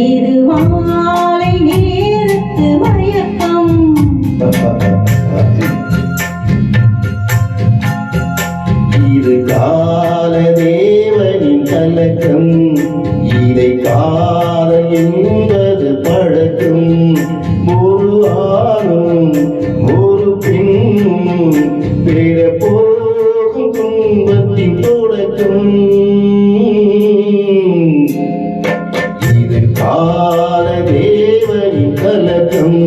இது மாலை நேரத்து மயக்கம். இது கால தேவனின் கலக்கம். இதை காதல் என்பது பழக்கம். ஒரு ஆணும் ஒரு பெண்ணும் பெற போகும் துன்பத்தின் தொடக்கம். இது கால தேவனின் கலக்கம்.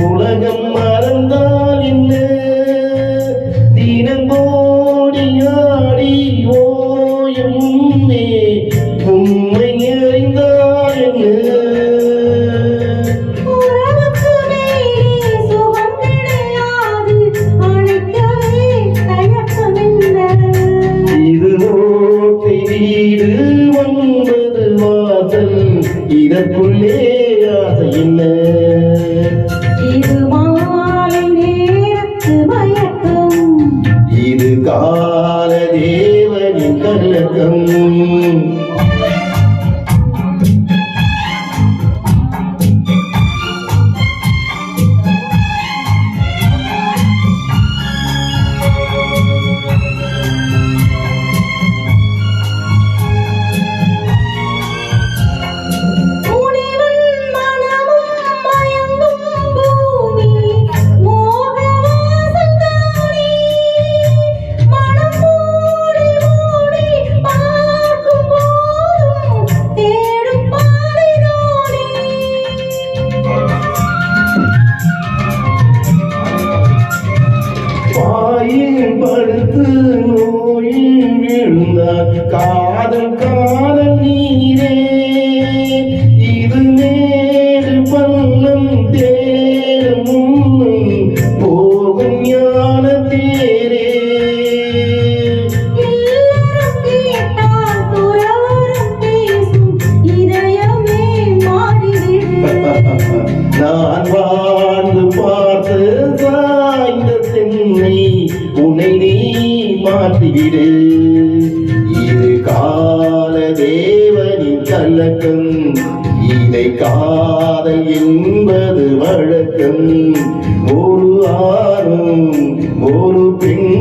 உலகம் மறந்தால் என்ன? தினம் ஓடி ஆடி ஓயமுமே உண்மை அறிந்தால் என்ன? இது ஓட்டை வீடு 9 வாசல், இதற்குள்ளே ஆசை என்ன? இது மாலை நேரத்து மயக்கம். இது கால தேவனின் கலக்கம். படுத்து நோயில் விழுந்தார் காதல் காதல் நீரே. இது நேரு பள்ளம் தேரும் போகும் ஞான தேரே. நான் வாழ்ந்து பார்த்து சாய்ந்த தென்னை உன்னை நீ மாற்றிவிடு. இது கால தேவனின் கலக்கம். இதை காதல் என்பது வழக்கம். ஒரு ஆணும் ஒரு பெண்